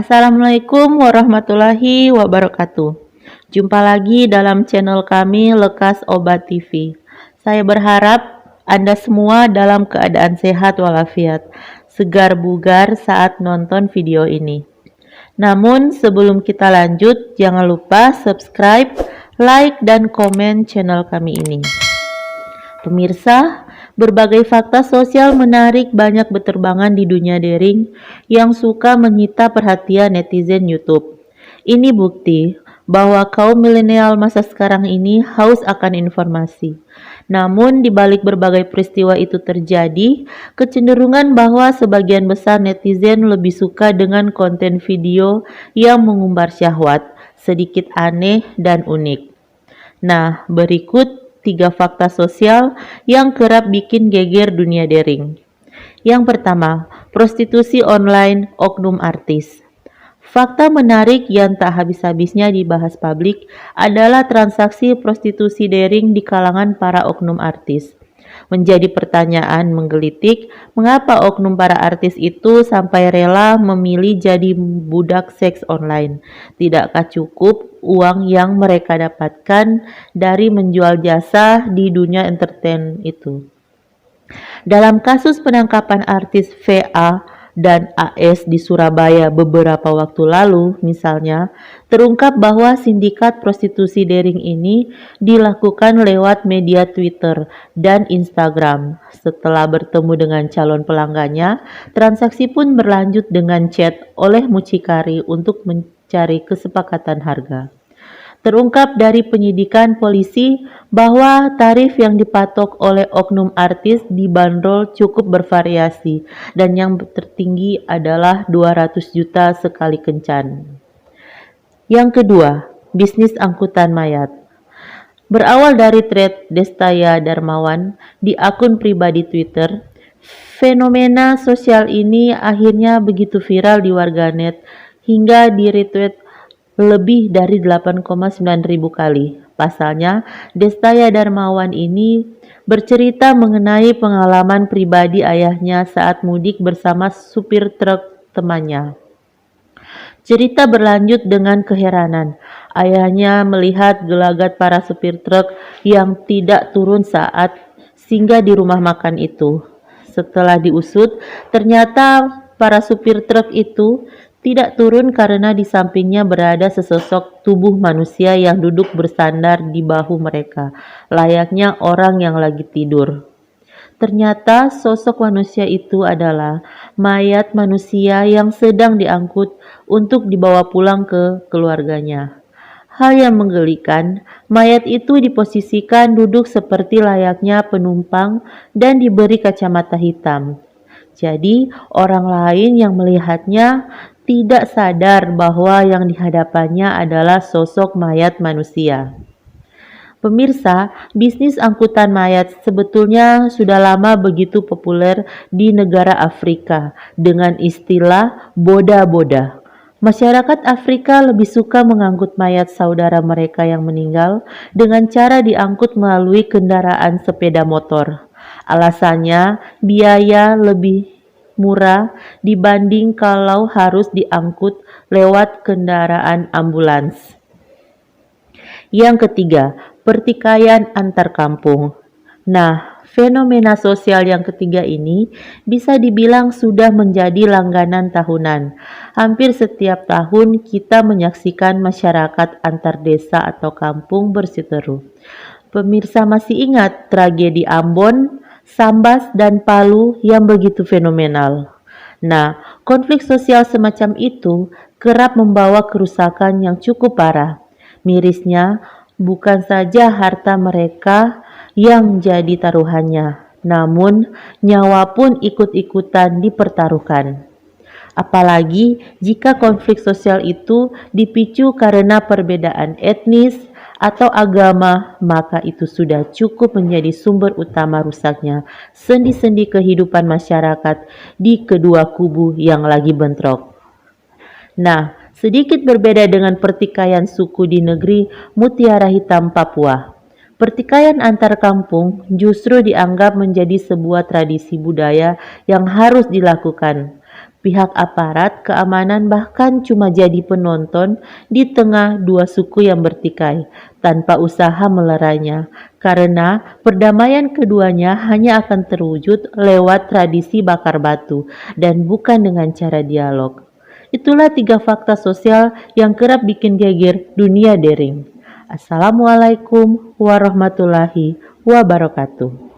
Assalamualaikum warahmatullahi wabarakatuh. Jumpa lagi dalam channel kami Lekas Obat TV. Saya berharap Anda semua dalam keadaan sehat walafiat, segar bugar saat nonton video ini. Namun sebelum kita lanjut, jangan lupa subscribe, like, dan komen channel kami ini. Pemirsa, berbagai fakta sosial menarik banyak berterbangan di dunia daring yang suka menyita perhatian netizen YouTube. Ini bukti bahwa kaum milenial masa sekarang ini haus akan informasi. Namun di balik berbagai peristiwa itu terjadi, kecenderungan bahwa sebagian besar netizen lebih suka dengan konten video yang mengumbar syahwat, sedikit aneh dan unik. Nah, berikut 3 fakta sosial yang kerap bikin geger dunia daring. Yang pertama, prostitusi online oknum artis. Fakta menarik yang tak habis-habisnya dibahas publik adalah transaksi prostitusi daring di kalangan para oknum artis. Menjadi pertanyaan menggelitik, mengapa oknum para artis itu sampai rela memilih jadi budak seks online? Tidakkah cukup uang yang mereka dapatkan dari menjual jasa di dunia entertain itu? Dalam kasus penangkapan artis VA dan AS di Surabaya beberapa waktu lalu, misalnya, terungkap bahwa sindikat prostitusi daring ini dilakukan lewat media Twitter dan Instagram. Setelah bertemu dengan calon pelanggannya, transaksi pun berlanjut dengan chat oleh mucikari untuk mencari kesepakatan harga. Terungkap dari penyidikan polisi bahwa tarif yang dipatok oleh oknum artis dibanderol cukup bervariasi dan yang tertinggi adalah 200 juta sekali kencan. Yang kedua, bisnis angkutan mayat. Berawal dari thread Destaya Darmawan di akun pribadi Twitter, fenomena sosial ini akhirnya begitu viral di warganet hingga di-retweet lebih dari 8,9 ribu kali. Pasalnya, Destaya Darmawan ini bercerita mengenai pengalaman pribadi ayahnya saat mudik bersama supir truk temannya. Cerita berlanjut dengan keheranan. Ayahnya melihat gelagat para supir truk yang tidak turun saat singgah di rumah makan itu. Setelah diusut, ternyata para supir truk itu tidak turun karena di sampingnya berada sesosok tubuh manusia yang duduk bersandar di bahu mereka, layaknya orang yang lagi tidur. Ternyata sosok manusia itu adalah mayat manusia yang sedang diangkut untuk dibawa pulang ke keluarganya. Hal yang menggelikan, mayat itu diposisikan duduk seperti layaknya penumpang dan diberi kacamata hitam. Jadi, orang lain yang melihatnya tidak sadar bahwa yang dihadapannya adalah sosok mayat manusia. Pemirsa, bisnis angkutan mayat sebetulnya sudah lama begitu populer di negara Afrika dengan istilah boda-boda. Masyarakat Afrika lebih suka mengangkut mayat saudara mereka yang meninggal dengan cara diangkut melalui kendaraan sepeda motor. Alasannya, biaya lebih murah dibanding kalau harus diangkut lewat kendaraan ambulans. Yang ketiga, pertikaian antar kampung. Nah, fenomena sosial yang ketiga ini bisa dibilang sudah menjadi langganan tahunan. Hampir setiap tahun kita menyaksikan masyarakat antar desa atau kampung berseteru. Pemirsa masih ingat tragedi Ambon, Sambas, dan Palu yang begitu fenomenal? Nah, konflik sosial semacam itu kerap membawa kerusakan yang cukup parah. Mirisnya, bukan saja harta mereka yang jadi taruhannya, namun nyawa pun ikut-ikutan dipertaruhkan. Apalagi jika konflik sosial itu dipicu karena perbedaan etnis atau agama, maka itu sudah cukup menjadi sumber utama rusaknya sendi-sendi kehidupan masyarakat di kedua kubu yang lagi bentrok. Nah, sedikit berbeda dengan pertikaian suku di negeri Mutiara Hitam Papua. Pertikaian antar kampung justru dianggap menjadi sebuah tradisi budaya yang harus dilakukan. Pihak aparat keamanan bahkan cuma jadi penonton di tengah dua suku yang bertikai, tanpa usaha melerainya, karena perdamaian keduanya hanya akan terwujud lewat tradisi bakar batu dan bukan dengan cara dialog. Itulah 3 fakta sosial yang kerap bikin geger dunia daring. Assalamualaikum warahmatullahi wabarakatuh.